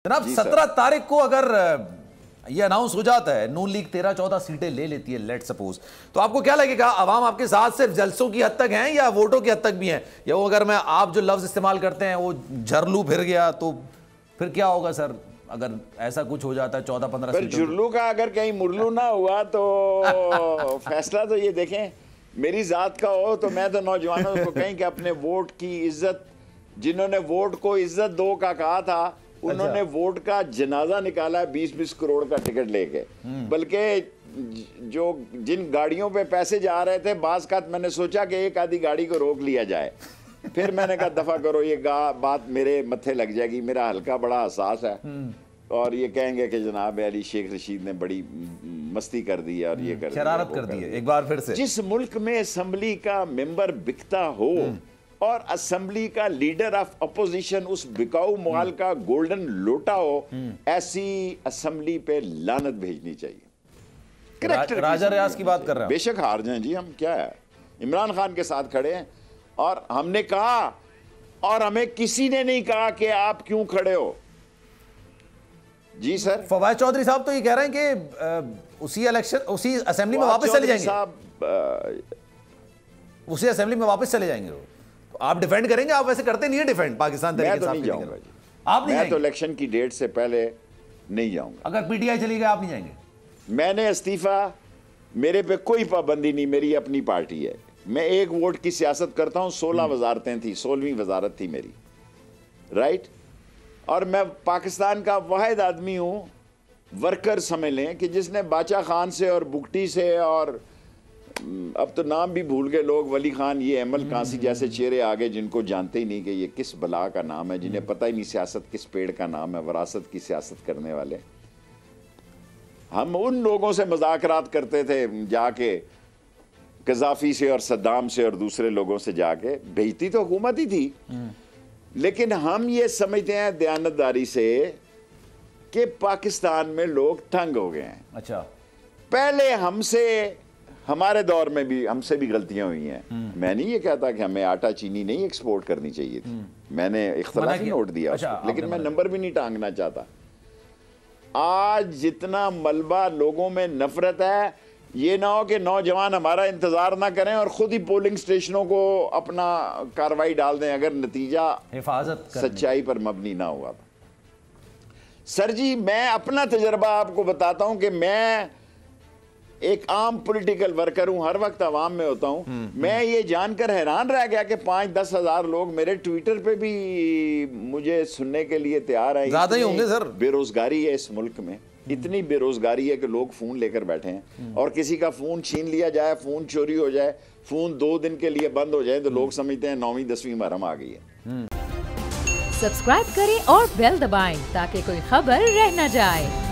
जनाब 17 तारीख को अगर ये अनाउंस हो जाता है, नून लीग 13-14 सीटें ले लेती है लेट सपोज, तो आपको क्या लगेगा, अवाम आपके साथ सिर्फ जलसों की हद तक हैं या वोटों की हद तक भी हैं, या वो अगर मैं आप जो लफ्ज इस्तेमाल करते हैं वो झरलू फिर गया तो फिर क्या होगा सर, अगर ऐसा कुछ हो जाता है 14-15 सीटों झुरलू का अगर कहीं मुरलू ना हुआ तो फैसला तो ये देखें मेरी जात का हो तो मैं तो नौजवानों को कहीं कि अपने वोट की इज्जत, जिन्होंने वोट को इज्जत दो का कहा था उन्होंने वोट का जनाजा निकाला 20-20 करोड़ का टिकट लेके, बल्कि जो जिन गाड़ियों पे पैसे जा रहे थे बास का मैंने सोचा कि एक आधी गाड़ी को रोक लिया जाए, फिर मैंने कहा दफा करो ये बात मेरे मत्थे लग जाएगी, मेरा हल्का बड़ा हसास है और ये कहेंगे कि जनाब अली शेख रशीद ने बड़ी मस्ती कर दी और ये कर शरारत कर दी है। एक बार फिर से जिस मुल्क में असेंबली का मेंबर बिकता हो और असेंबली का लीडर ऑफ अपोजिशन उस बिकाऊ माल का गोल्डन लोटा हो, ऐसी असेंबली पे लानत भेजनी चाहिए। राजा रियाज की बात कर रहे हैं, बेशक हार जाएं जी, हम क्या है इमरान खान के साथ खड़े हैं और हमने कहा और हमें किसी ने नहीं कहा कि आप क्यों खड़े हो। जी सर, फवाद चौधरी साहब तो ये कह रहे हैं कि उसी इलेक्शन उसी असेंबली में वापस चले जाएंगे साहब, उसी असेंबली में वापस चले जाएंगे वो। तो आप डिफेंड करेंगे? आप वैसे करते नहीं है डिफेंड पाकिस्तान तरीके से। मैं तो नहीं जाऊंगा जी, आप नहीं मैं तो इलेक्शन की डेट से पहले नहीं जाऊंगा। अगर पीटीआई चली गई आप नहीं जाएंगे? मैंने इस्तीफा, मेरे पे कोई पाबंदी नहीं, मेरी अपनी पार्टी है, मैं एक वोट की सियासत करता हूं। 16 वजारतें थी, 16वीं वजारत थी मेरी, राइट। और मैं पाकिस्तान का वाहिद आदमी हूं, वर्कर समझ लें, कि जिसने बाचा खान से और बुगटी से और अब तो नाम भी भूल गए लोग, वली खान, ये अहमद कांसी जैसे चेहरे आगे जिनको जानते ही नहीं कि ये किस बला का नाम है, जिन्हें पता ही नहीं सियासत किस पेड़ का नाम है, वरासत की सियासत करने वाले। हम उन लोगों से मजाकरात करते थे जाके, कजाफी से और सद्दाम से और दूसरे लोगों से जाके, भेजती तो हुकूमत ही थी, लेकिन हम ये समझते हैं दयानतदारी से कि पाकिस्तान में लोग तंग हो गए हैं। अच्छा, पहले हमसे, हमारे दौर में भी हमसे भी गलतियां हुई हैं। मैं नहीं ये कहता कि हमें आटा चीनी नहीं एक्सपोर्ट करनी चाहिए थी, मैंने इख्तलाफी नोट दिया। अच्छा, लेकिन मैं नंबर भी नहीं टांगना चाहता। आज जितना मलबा लोगों में नफरत है, ये ना हो कि नौजवान हमारा इंतजार ना करें और खुद ही पोलिंग स्टेशनों को अपना कार्रवाई डाल दें अगर नतीजा हिफाजत सच्चाई पर मबनी ना हुआ। सर जी, मैं अपना तजर्बा आपको बताता हूं कि मैं एक आम पॉलिटिकल वर्कर हूं, हर वक्त अवाम में होता हूं। मैं ये जानकर हैरान रह गया कि 5-10 हजार लोग मेरे ट्विटर पे भी मुझे सुनने के लिए तैयार हैं। ज्यादा ही होंगे सर। बेरोजगारी है इस मुल्क में, इतनी बेरोजगारी है कि लोग फोन लेकर बैठे हैं और किसी का फोन छीन लिया जाए, फोन चोरी हो जाए, फोन 2 दिन के लिए बंद हो जाए तो लोग समझते हैं 9वीं 10वीं मुहर्रम आ गई है। सब्सक्राइब करें और बेल दबाएं ताकि कोई खबर रह न जाए।